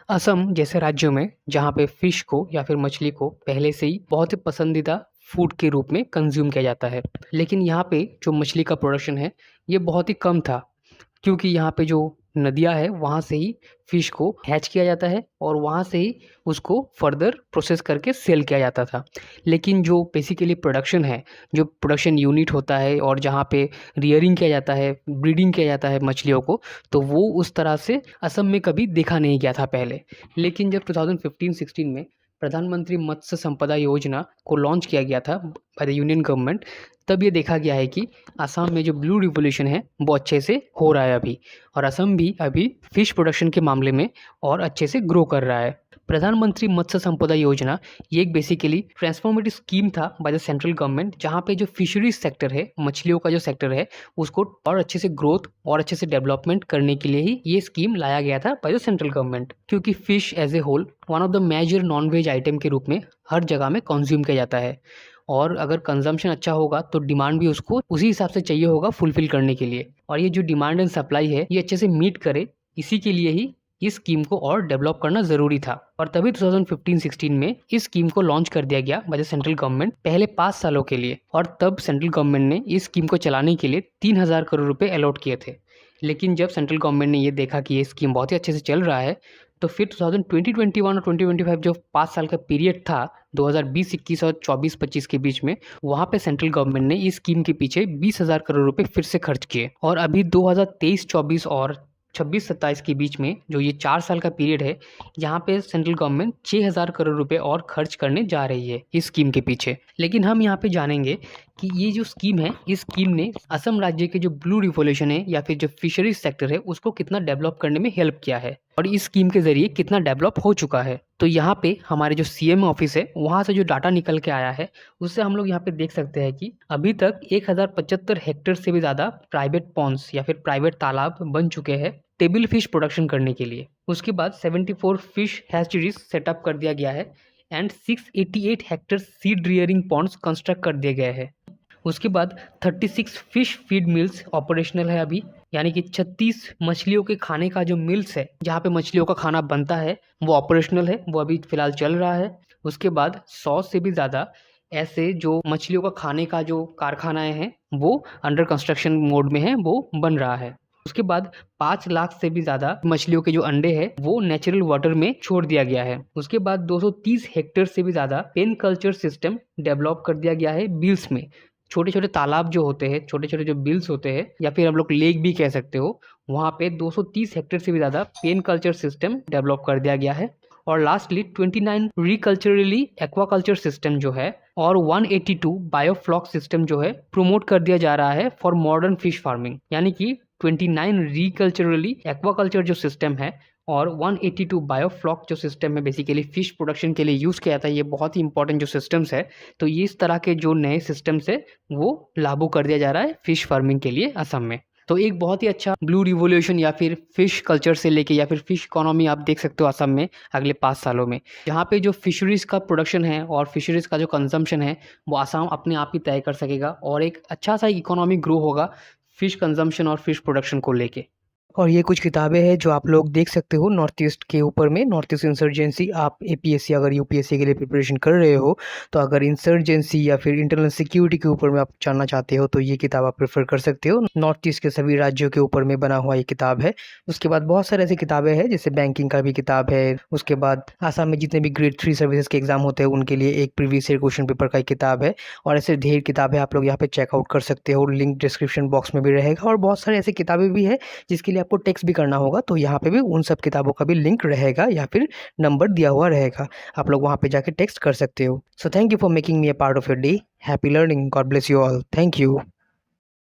असम जैसे राज्यों में जहाँ पे फ़िश को या फिर मछली को पहले से ही बहुत ही पसंदीदा फूड के रूप में कंज़्यूम किया जाता है। लेकिन यहाँ पे जो मछली का प्रोडक्शन है, ये बहुत ही कम था। क्योंकि यहाँ पे जो नदियाँ हैं, वहाँ से ही फ़िश को हैच किया जाता है और वहाँ से ही उसको फ़र्दर प्रोसेस करके सेल किया जाता था। लेकिन जो बेसिकली प्रोडक्शन है, जो प्रोडक्शन यूनिट होता है और जहाँ पे रियरिंग किया जाता है, ब्रीडिंग किया जाता है मछलियों को, तो वो उस तरह से असम में कभी देखा नहीं गया था पहले। लेकिन जब 2015-16 में प्रधानमंत्री मत्स्य संपदा योजना को लॉन्च किया गया था बाय द यूनियन गवर्नमेंट, तब ये देखा गया है कि असम में जो ब्लू रिवॉल्यूशन है वो अच्छे से हो रहा है अभी, और असम भी अभी फिश प्रोडक्शन के मामले में और अच्छे से ग्रो कर रहा है। प्रधानमंत्री मत्स्य संपदा योजना ये एक बेसिकली ट्रांसफॉर्मेटिव स्कीम था बाय द सेंट्रल गवर्नमेंट, जहाँ पे जो फिशरीज सेक्टर है, मछलियों का जो सेक्टर है, उसको और अच्छे से ग्रोथ और अच्छे से डेवलपमेंट करने के लिए ही ये स्कीम लाया गया था बाय द सेंट्रल गवर्नमेंट। क्योंकि fish as a whole one of the major non veg item के रूप में हर जगह में कंज्यूम किया जाता है, और अगर कंजम्पशन अच्छा होगा तो डिमांड भी उसको उसी हिसाब से चाहिए होगा फुलफिल करने के लिए। और ये जो डिमांड एंड सप्लाई है, ये अच्छे से मीट करे, इसी के लिए ही इस स्कीम को और डेवलप करना ज़रूरी था। और तभी 2015-16 में इस स्कीम को लॉन्च कर दिया गया बाय द सेंट्रल गवर्नमेंट, पहले 5 सालों के लिए। और तब सेंट्रल गवर्नमेंट ने इस स्कीम को चलाने के लिए 3000 करोड़ रुपए अलॉट किए थे। लेकिन जब सेंट्रल गवर्नमेंट ने ये देखा कि ये स्कीम बहुत ही अच्छे से चल रहा है, तो फिर 2021 और 2025 जो 5 साल का पीरियड था, 2020-21 और 24-25 के बीच में, वहाँ पे सेंट्रल गवर्नमेंट ने इस स्कीम के पीछे 20,000 करोड़ रुपए फिर से खर्च किए। और अभी 2023-24 और 26-27 के बीच में जो ये 4 साल का पीरियड है, यहाँ पे सेंट्रल गवर्नमेंट 6,000 करोड़ रुपए और खर्च करने जा रही है इस स्कीम के पीछे। लेकिन हम यहाँ पे जानेंगे कि ये जो स्कीम है, इस स्कीम ने असम राज्य के जो ब्लू रिवॉल्यूशन है या फिर जो फिशरीज सेक्टर है, उसको कितना डेवलप करने में हेल्प किया है और इस स्कीम के जरिए कितना डेवलप हो चुका है। तो यहाँ पे हमारे जो सीएम ऑफिस है, वहाँ से जो डाटा निकल के आया है, उससे हम लोग यहाँ पे देख सकते हैं कि अभी तक 1075 हेक्टेयर से भी ज़्यादा प्राइवेट पॉन्ड्स या फिर प्राइवेट तालाब बन चुके हैं टेबल फिश प्रोडक्शन करने के लिए। उसके बाद 74 फिश हैचरीज सेटअप कर दिया गया है and 688 hectare seed rearing ponds construct कर दिए गए हैं। उसके बाद 36 फिश फीड मिल्स ऑपरेशनल है अभी, यानी कि 36 मछलियों के खाने का जो मिल्स है, जहाँ पे मछलियों का खाना बनता है, वो ऑपरेशनल है, वो अभी फिलहाल चल रहा है। उसके बाद 100 से भी ज़्यादा ऐसे जो मछलियों का खाने का जो कारखानाएं हैं, वो अंडर कंस्ट्रक्शन मोड में है, वो बन रहा है। उसके बाद 5 लाख से भी ज़्यादा मछलियों के जो अंडे हैं, वो नेचुरल वाटर में छोड़ दिया गया है। उसके बाद 230 हेक्टेयर से भी ज़्यादा पेन कल्चर सिस्टम डेवलप कर दिया गया है बिल्स में। छोटे छोटे तालाब जो होते हैं, छोटे छोटे जो बिल्स होते हैं, या फिर आप लोग लेक भी कह सकते हो, वहाँ पे 230 हेक्टेयर से भी ज़्यादा पेन कल्चर सिस्टम डेवलप कर दिया गया है। और लास्टली 29 रिकल्चरली एक्वाकल्चर सिस्टम जो है और 182 बायोफ्लॉक सिस्टम जो है प्रमोट कर दिया जा रहा है फॉर मॉडर्न फिश फार्मिंग। यानी कि 29 रिकल्चरली एक्वाकल्चर जो सिस्टम है और 182 बायोफ्लॉक जो सिस्टम है, बेसिकली फिश प्रोडक्शन के लिए यूज़ किया जाता है। ये बहुत ही इंपॉर्टेंट जो सिस्टम्स है, तो ये इस तरह के जो नए सिस्टम्स है, वो लागू कर दिया जा रहा है फिश फार्मिंग के लिए असम में। तो एक बहुत ही अच्छा ब्लू रिवॉल्यूशन या फिर फिश कल्चर से लेके या फिर फिश इकोनॉमी आप देख सकते हो असम में अगले 5 सालों में, जहाँ पे जो फिशरीज़ का प्रोडक्शन है और फिशरीज़ का जो कंजम्पशन है, वो असम अपने आप ही तय कर सकेगा और एक अच्छा सा इकोनॉमी ग्रो होगा फिश कंजम्पशन और फिश प्रोडक्शन को लेके। और ये कुछ किताबें हैं जो आप लोग देख सकते हो नॉर्थ ईस्ट के ऊपर में, नॉर्थ ईस्ट इंसर्जेंसी। आप एपीएससी अगर यूपीएससी के लिए प्रिपरेशन कर रहे हो, तो अगर इंसर्जेंसी या फिर इंटरनल सिक्योरिटी के ऊपर में आप जानना चाहते हो, तो ये किताब आप प्रेफर कर सकते हो। नॉर्थ ईस्ट के सभी राज्यों के ऊपर में बना हुआ ये किताब है। उसके बाद बहुत सारे ऐसी किताबें हैं, जैसे बैंकिंग का भी किताब है। उसके बाद आसाम में जितने भी ग्रेड 3 सर्विसेज के एग्जाम होते हैं, उनके लिए एक प्रीवियस ईयर क्वेश्चन पेपर का एक किताब है। और ऐसे ढेर किताबें आप लोग यहाँ पे चेकआउट कर सकते हो, लिंक डिस्क्रिप्शन बॉक्स में भी रहेगा। और बहुत सारी ऐसी किताबें भी है जिसके लिए आपको टेक्स्ट भी करना होगा, तो यहाँ पे भी उन सब किताबों का भी लिंक रहेगा या फिर नंबर दिया हुआ रहेगा, आप लोग वहाँ पे जाके टेक्स्ट कर सकते हो। So thank you for making me a part of your day. Happy learning. God bless you all. Thank you.